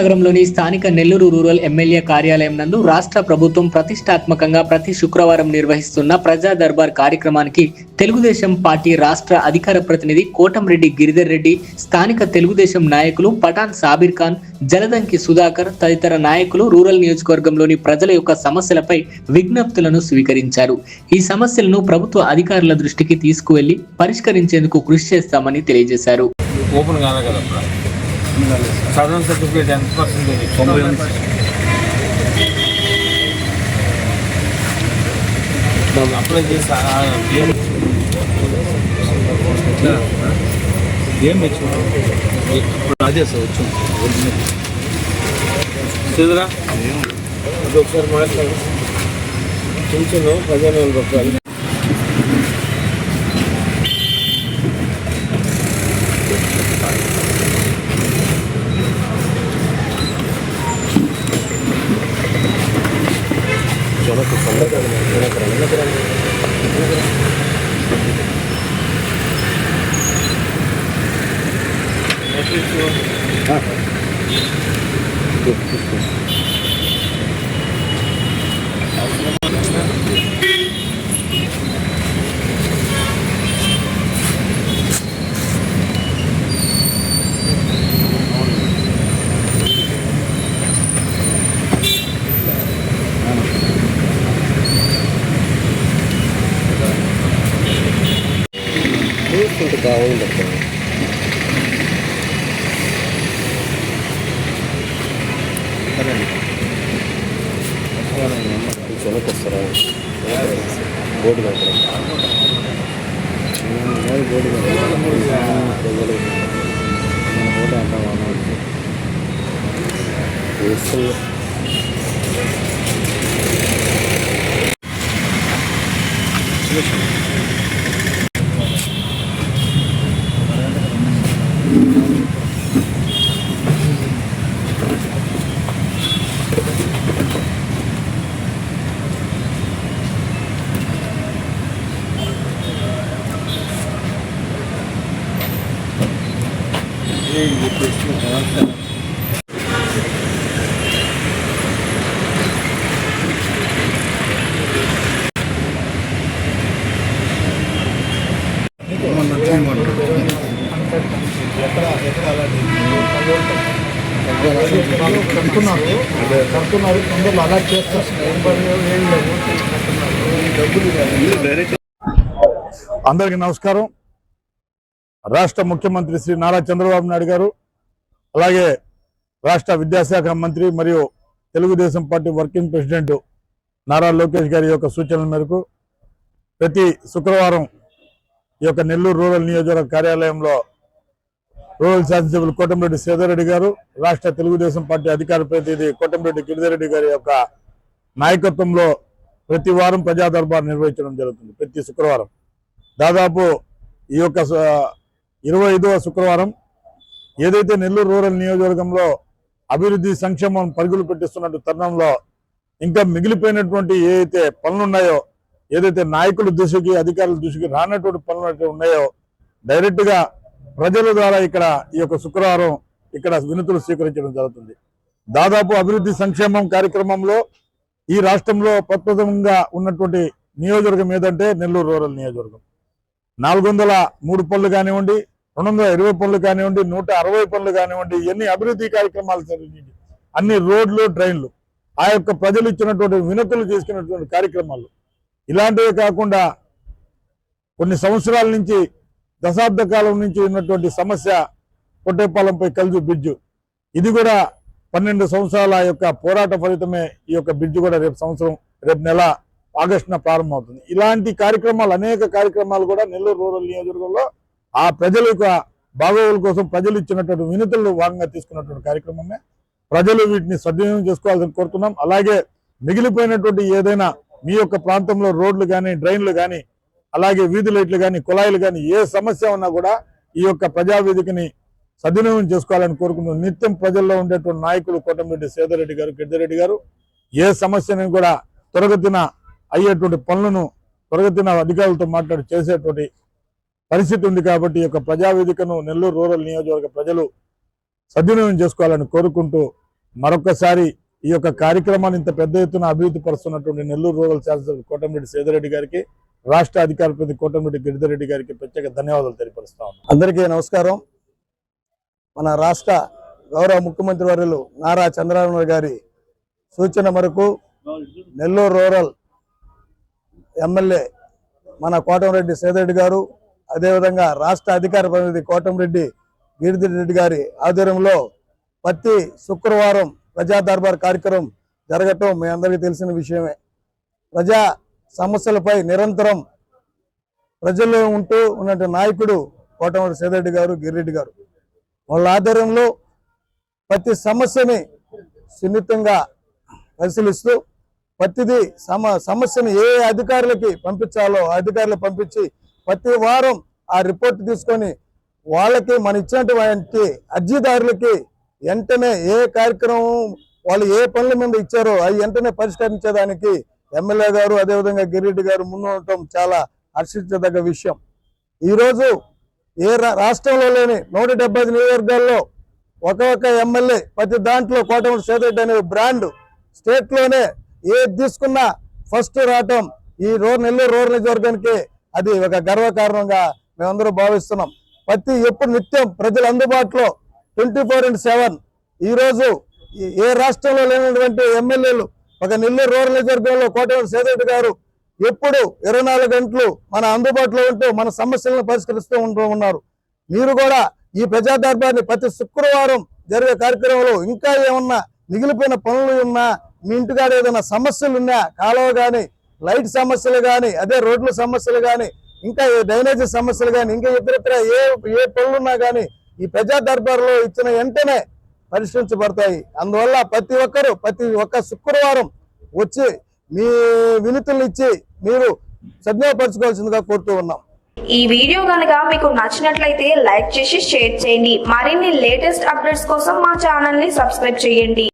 నగరంలోని స్థానిక Nellore rural MLA కార్యాలయం నందు రాష్ట్ర ప్రభుత్వం ప్రతిష్టాత్మకంగా ప్రతి శుక్రవారం నిర్వహిస్తున్న ప్రజా దర్బార్ కార్యక్రమానికి తెలుగుదేశం పార్టీ రాష్ట్ర అధికార ప్రతినిధి కోటంరెడ్డి గిరిధర్ రెడ్డి, స్థానిక తెలుగుదేశం నాయకులు పఠాన్ సాబిర్ ఖాన్, జలదంకి సుధాకర్ తదితర నాయకులు రూరల్ నియోజకవర్గంలోని ప్రజల యొక్క సమస్యలపై విజ్ఞప్తులను స్వీకరించారు. ఈ సమస్యలను ప్రభుత్వ అధికారుల దృష్టికి తీసుకువెళ్లి పరిష్కరించేందుకు కృషి చేస్తామని తెలియజేశారు. సాధారణ సర్టిఫికేట్ ఎంత పర్సెంటేజ్? అప్లై చేసి ఏం అదే సార్ వచ్చింది చదువురా అది ఒకసారి మాట్లాడు. కొంచెం 15,000 రూపాయలు బాగుంది. వస్తారా బోర్డు కడుతున్నారు తొందరలో అలా చేస్తారు. అందరికీ నమస్కారం. రాష్ట్ర ముఖ్యమంత్రి శ్రీ నారా చంద్రబాబు నాయుడు గారు, అలాగే రాష్ట్ర విద్యాశాఖ మంత్రి మరియు Telugu Desam party working president Nara Lokesh గారి యొక్క సూచనల మేరకు ప్రతి శుక్రవారం ఈ యొక్క నెల్లూరు రూరల్ నియోజకవర్గ కార్యాలయంలో రూరల్ శాసనసభ్యులు కోటంరెడ్డి శ్రీధర్ రెడ్డి గారు, రాష్ట్ర తెలుగుదేశం పార్టీ అధికార ప్రతినిధి కోటంరెడ్డి గిరిధర్ రెడ్డి గారి యొక్క నాయకత్వంలో ప్రతి వారం ప్రజా దర్బార్ నిర్వహించడం జరుగుతుంది. ప్రతి శుక్రవారం దాదాపు ఈ యొక్క 25వ శుక్రవారం ఏదైతే నెల్లూరు రూరల్ నియోజకవర్గంలో అభివృద్ధి సంక్షేమం పరుగులు పెట్టిస్తున్నట్టు తరుణంలో ఇంకా మిగిలిపోయినటువంటి ఏదైతే పనులున్నాయో, ఏదైతే నాయకుల దృష్టికి అధికారుల దృష్టికి రానటువంటి పనులు ఉన్నాయో డైరెక్ట్ గా ప్రజల ద్వారా ఇక్కడ ఈ యొక్క శుక్రవారం ఇక్కడ వినతులు స్వీకరించడం జరుగుతుంది. దాదాపు అభివృద్ధి సంక్షేమం కార్యక్రమంలో ఈ రాష్ట్రంలో ప్రప్రథమంగా ఉన్నటువంటి నియోజకవర్గం ఏదంటే నెల్లూరు రూరల్ నియోజకవర్గం. 403 పనులు కానివ్వండి, 220 పనులు కానివ్వండి, 160 పనులు కానివ్వండి, ఎన్ని అభివృద్ధి కార్యక్రమాలు జరిగింది, అన్ని రోడ్లు డ్రైన్లు, ఆ యొక్క ప్రజలు ఇచ్చినటువంటి వినతులు చేసుకున్నటువంటి కార్యక్రమాలు ఇలాంటివే కాకుండా కొన్ని సంవత్సరాల నుంచి దశాబ్ద కాలం నుంచి ఉన్నటువంటి సమస్య కొట్టేపాలెంపై కల్జు బ్రిడ్జు, ఇది కూడా 12 సంవత్సరాల యొక్క పోరాట ఫలితమే ఈ యొక్క బ్రిడ్జు కూడా రేపు నెల ఆగస్టున ప్రారంభమవుతుంది. ఇలాంటి కార్యక్రమాలు అనేక కార్యక్రమాలు కూడా నెల్లూరు రూరల్ నియోజకవర్గంలో ఆ ప్రజల యొక్క బాగోగుల కోసం ప్రజలు ఇచ్చినటువంటి వినతులను భాగంగా తీసుకున్నటువంటి కార్యక్రమమే. ప్రజలు వీటిని సద్వినియోగం చేసుకోవాలని కోరుతున్నాం. అలాగే మిగిలిపోయినటువంటి ఏదైనా మీ యొక్క ప్రాంతంలో రోడ్లు కానీ, డ్రైన్లు కానీ, అలాగే వీధి లైట్లు కానీ, కుళాయిలు కానీ ఏ సమస్య ఉన్నా కూడా ఈ యొక్క ప్రజావేదికని సద్వినియోగం చేసుకోవాలని కోరుకుంటున్నాం. నిత్యం ప్రజల్లో ఉండేటువంటి నాయకులు కోటంరెడ్డి శ్రీధర్ రెడ్డి గారు, గిరిధర్ గారు ఏ సమస్యని కూడా త్వరగతిన అయ్యేటువంటి పనులను త్వరగతిన అధికారులతో మాట్లాడి చేసేటువంటి పరిస్థితి ఉంది. కాబట్టి ఈ యొక్క ప్రజావేదికను నెల్లూరు రూరల్ నియోజకవర్గ ప్రజలు సద్వినియోగం చేసుకోవాలని కోరుకుంటూ మరొకసారి ఈ యొక్క కార్యక్రమాన్ని ఇంత పెద్ద ఎత్తున అభివృద్ధి పరుస్తున్నటువంటి నెల్లూరు రూరల్ శాసనసభ్యులు కోటమిరెడ్డి సేదరెడ్డి గారికి, రాష్ట్ర అధికార ప్రతినిధి కోటమిరెడ్డి గిరిధర్రెడ్డి గారికి ప్రత్యేక ధన్యవాదాలు తెలియపరుస్తా ఉన్నాం. అందరికీ నమస్కారం. మన రాష్ట్ర గౌరవ ముఖ్యమంత్రి వర్యులు నారా చంద్రబాబు నాయుడు గారి సూచన మేరకు నెల్లూరు రూరల్ ఎమ్మెల్యే మన కోటమిరెడ్డి సేదరెడ్డి గారు, అదేవిధంగా రాష్ట్ర అధికార ప్రతినిధి కోటమిరెడ్డి గిరిధర్రెడ్డి గారి ఆధ్వర్యంలో ప్రతి శుక్రవారం ప్రజా దర్బార్ కార్యక్రమం జరగటం మీ అందరికీ తెలిసిన విషయమే. ప్రజా సమస్యలపై నిరంతరం ప్రజల్లో ఉంటూ ఉన్నటువంటి నాయకుడు కోటమిరెడ్డి సేదరెడ్డి గారు, గిరిరెడ్డి గారు. వాళ్ళ ఆధ్వర్యంలో ప్రతి సమస్యని సున్నితంగా పరిశీలిస్తూ ప్రతిదీ సమస్యను ఏ అధికారులకి పంపించాలో ఆ అధికారులకు పంపించి ప్రతి వారం ఆ రిపోర్ట్ తీసుకొని వాళ్ళకి మన ఇచ్చినటువంటి అర్జీదారులకి వెంటనే ఏ కార్యక్రమం వాళ్ళు ఏ పనుల మీద ఇచ్చారో అవి వెంటనే పరిష్కరించేదానికి ఎమ్మెల్యే గారు అదేవిధంగా గిరిరెడ్డి గారు ముందుండటం చాలా హర్షించదగ్గ విషయం. ఈరోజు ఏ రాష్ట్రంలో లేని 175 నియోజకవర్గాల్లో ఒక్కొక్క ఎమ్మెల్యే ప్రతి దాంట్లో కోటమిరెడ్డి సేదరెడ్డి అనే బ్రాండ్ స్టేట్ లోనే ఏది తీసుకున్నా ఫస్ట్ రావటం ఈ నెల్లూరు రూరల్ నియోజకవర్గానికి అది ఒక గర్వకారణంగా మేమందరూ భావిస్తున్నాం. ఎప్పుడు నిత్యం ప్రజల అందుబాటులో 24/7 ఈరోజు ఏ రాష్ట్రంలో లేనటువంటి ఎమ్మెల్యేలు ఒక నెల్లూరు రూరల్ నియోజకవర్గంలో కోటమిరెడ్డి సేదరెడ్డి గారు ఎప్పుడు 24 గంటలు మన అందుబాటులో ఉంటూ మన సమస్యలను పరిష్కరిస్తూ ఉన్నారు. మీరు కూడా ఈ ప్రజా దర్బార్ని ప్రతి శుక్రవారం జరిగే కార్యక్రమంలో ఇంకా ఏమన్నా మిగిలిపోయిన పనులు ఉన్నా, మీ ఇంటికాడ ఏదైనా సమస్యలు ఉన్నా, కాలువ కానీ లైట్ సమస్యలు కానీ అదే రోడ్ల సమస్యలు కానీ ఇంకా డ్రైనేజీ సమస్యలు కానీ ఇంకా ఇతరత్ర ఏ పనులున్నా కానీ ఈ ప్రజా దర్బార్లో ఇచ్చిన వెంటనే పరిష్కరించబడతాయి. అందువల్ల ప్రతి ఒక్క శుక్రవారం వచ్చి మీ వినతులు ఇచ్చి మీరు సద్వినియోగపరచుకోవాల్సిందిగా కోరుతూ ఉన్నాం. ఈ వీడియో కనుక మీకు నచ్చినట్లయితే లైక్ చేసి షేర్ చేయండి. మరిన్ని లేటెస్ట్ అప్డేట్స్ కోసం మా ఛానల్ ని సబ్స్క్రైబ్ చేయండి.